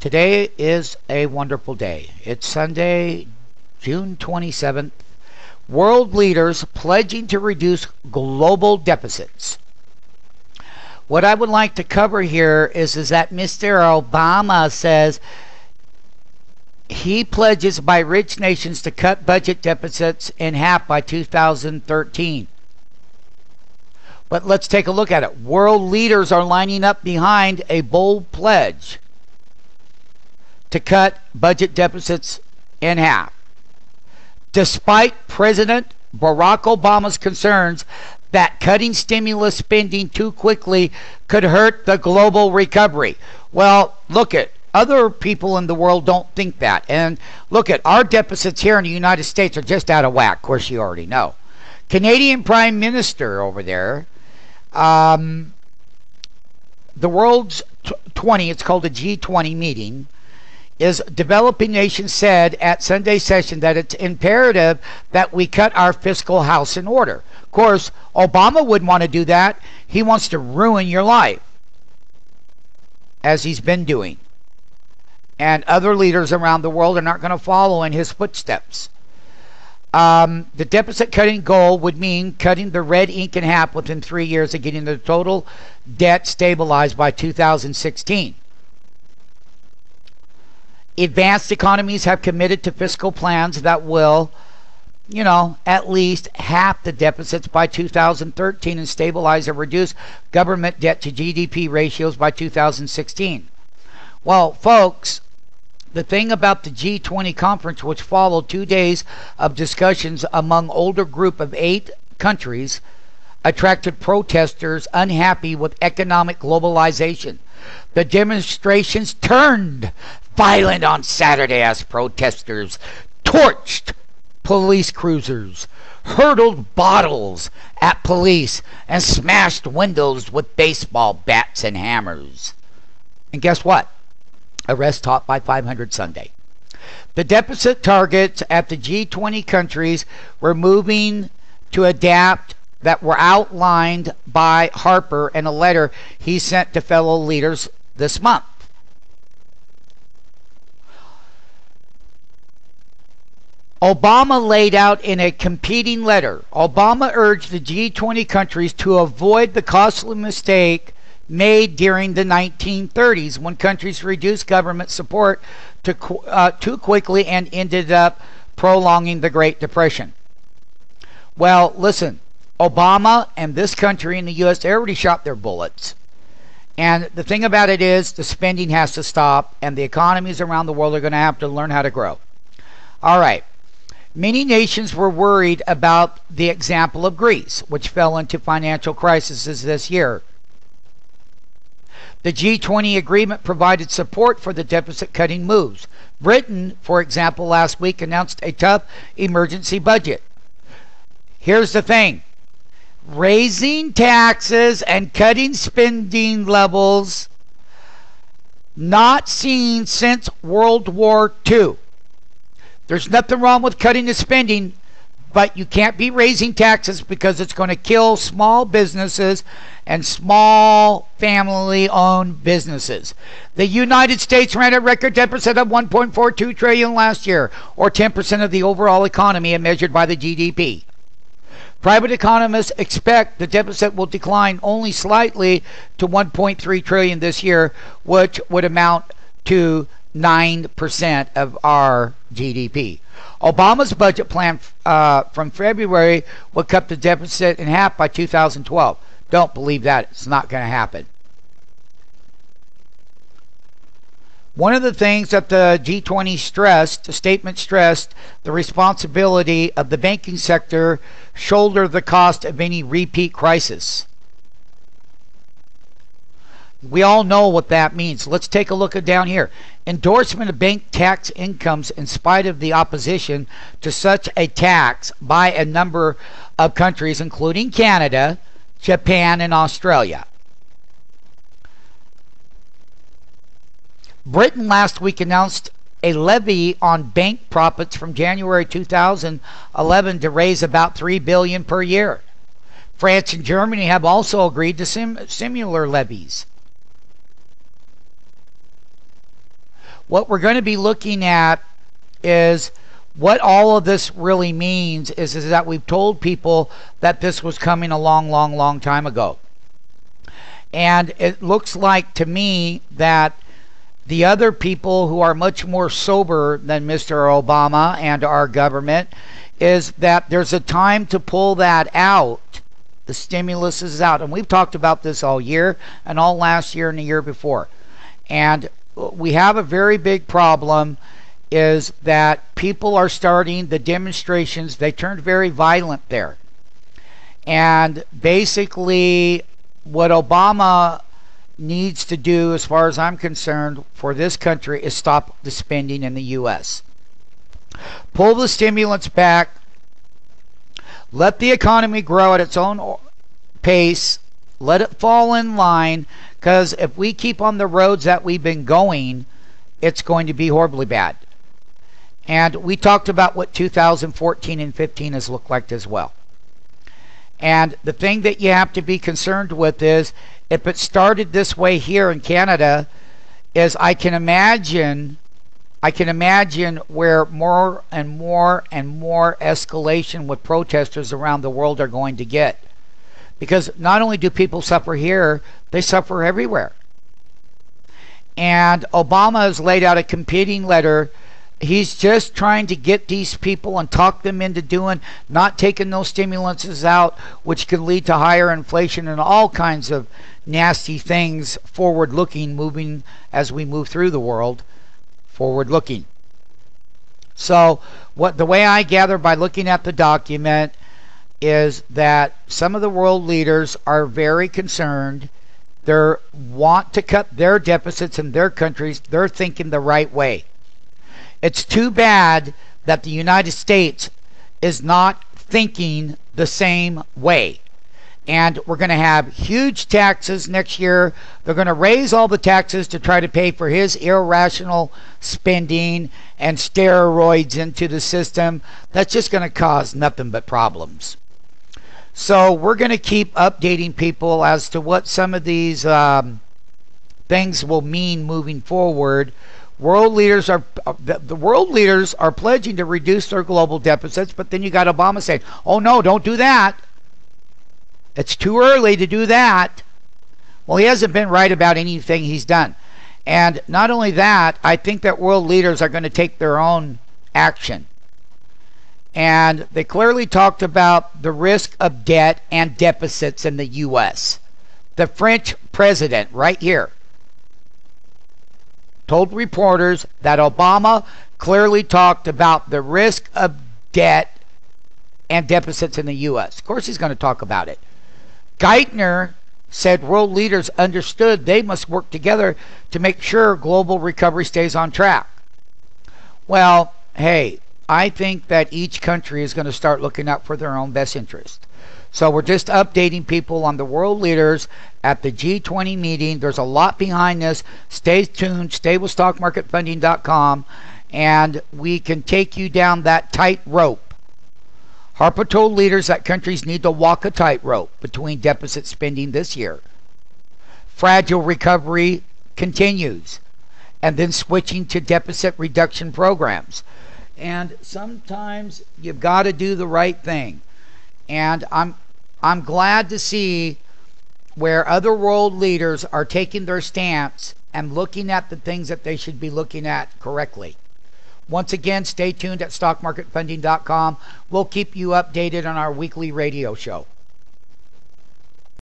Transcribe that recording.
Today is a wonderful day. It's Sunday, June 27th. World leaders pledging to reduce global deficits. What I would like to cover here is that Mr. Obama says he pledges by rich nations to cut budget deficits in half by 2013. But let's take a look at it. World leaders are lining up behind a bold pledge to cut budget deficits in half, despite President Barack Obama's concerns that cutting stimulus spending too quickly could hurt the global recovery. Well, look at other people in the world don't think that. And look at our deficits here in the United States are just out of whack. Of course, you already know. Canadian Prime Minister over there, the world's 20, it's called a G20 meeting, is developing nations said at Sunday's session that it's imperative that we cut our fiscal house in order. Of course, Obama wouldn't want to do that. He wants to ruin your life, as he's been doing. And other leaders around the world are not going to follow in his footsteps. The deficit cutting goal would mean cutting the red ink in half within 3 years and getting the total debt stabilized by 2016. Advanced economies have committed to fiscal plans that will, at least half the deficits by 2013 and stabilize or reduce government debt to GDP ratios by 2016. Well, folks, the thing about the G20 conference, which followed 2 days of discussions among older group of 8 countries, attracted protesters unhappy with economic globalization. The demonstrations turned violent on Saturday as protesters torched police cruisers, hurled bottles at police, and smashed windows with baseball bats and hammers. And guess what? Arrest topped by 500 Sunday. The deficit targets at the G20 countries were moving to adapt that were outlined by Harper in a letter he sent to fellow leaders this month. Obama laid out in a competing letter. Obama urged the G20 countries to avoid the costly mistake made during the 1930s when countries reduced government support too quickly and ended up prolonging the Great Depression. Well, listen, Obama and this country in the U.S., they already shot their bullets. And the thing about it is the spending has to stop and the economies around the world are going to have to learn how to grow. All right. Many nations were worried about the example of Greece, which fell into financial crises this year. The G20 agreement provided support for the deficit-cutting moves. Britain, for example, last week announced a tough emergency budget. Here's the thing. Raising taxes and cutting spending levels not seen since World War II. There's nothing wrong with cutting the spending, but you can't be raising taxes because it's going to kill small businesses and small family-owned businesses. The United States ran a record deficit of $1.42 trillion last year, or 10% of the overall economy measured by the GDP. Private economists expect the deficit will decline only slightly to $1.3 trillion this year, which would amount to 9% of our GDP. Obama's budget plan from February would cut the deficit in half by 2012. Don't believe that. It's not going to happen. One of the things that the G20 stressed, the statement stressed, the responsibility of the banking sector shoulder the cost of any repeat crisis. We all know what that means. Let's take a look at down here. Endorsement of bank tax incomes in spite of the opposition to such a tax by a number of countries, including Canada, Japan, and Australia. Britain last week announced a levy on bank profits from January 2011 to raise about $3 billion per year. France and Germany have also agreed to similar levies. what we're going to be looking at is what all of this really means is that we've told people that this was coming a long time ago. And it looks like to me that the other people who are much more sober than Mr. Obama and our government is that there's a time to pull that out. The stimulus is out. And we've talked about this all year and all last year and the year before. And we have a very big problem is that people are starting the demonstrations. They turned very violent there. And basically what Obama needs to do, as far as I'm concerned, for this country is stop the spending in the U.S. Pull the stimulants back. Let the economy grow at its own pace. Let it fall in line, because if we keep on the roads that we've been going, it's going to be horribly bad. And we talked about what 2014 and 15 has looked like as well. And the thing that you have to be concerned with is, if it started this way here in Canada, is I can imagine where more and more escalation with protesters around the world are going to get. Because not only do people suffer here, they suffer everywhere. And Obama has laid out a competing letter. He's just trying to get these people and talk them into not taking those stimulants out, which can lead to higher inflation and all kinds of nasty things forward-looking, moving as we move through the world, forward-looking. So the way I gather by looking at the document is that some of the world leaders are very concerned. They want to cut their deficits in their countries. They're thinking the right way. It's too bad that the United States is not thinking the same way. And we're going to have huge taxes next year. They're going to raise all the taxes to try to pay for his irrational spending and steroids into the system. That's just going to cause nothing but problems. So we're going to keep updating people as to what some of these things will mean moving forward. The world leaders are pledging to reduce their global deficits, but then you got Obama saying, "Oh no, don't do that. It's too early to do that." Well, he hasn't been right about anything he's done. And not only that, I think that world leaders are going to take their own action. And they clearly talked about the risk of debt and deficits in the U.S. The French president, right here, told reporters that Obama clearly talked about the risk of debt and deficits in the U.S. Of course he's going to talk about it. Geithner said world leaders understood they must work together to make sure global recovery stays on track. Well, hey, I think that each country is going to start looking out for their own best interest. So we're just updating people on the world leaders at the G20 meeting. There's a lot behind this. Stay tuned. Stay with stockmarketfunding.com, and we can take you down that tight rope. Harper told leaders that countries need to walk a tightrope between deficit spending this year. Fragile recovery continues, and then switching to deficit reduction programs. And sometimes you've got to do the right thing. And I'm glad to see where other world leaders are taking their stance and looking at the things that they should be looking at correctly. Once again, stay tuned at stockmarketfunding.com. We'll keep you updated on our weekly radio show.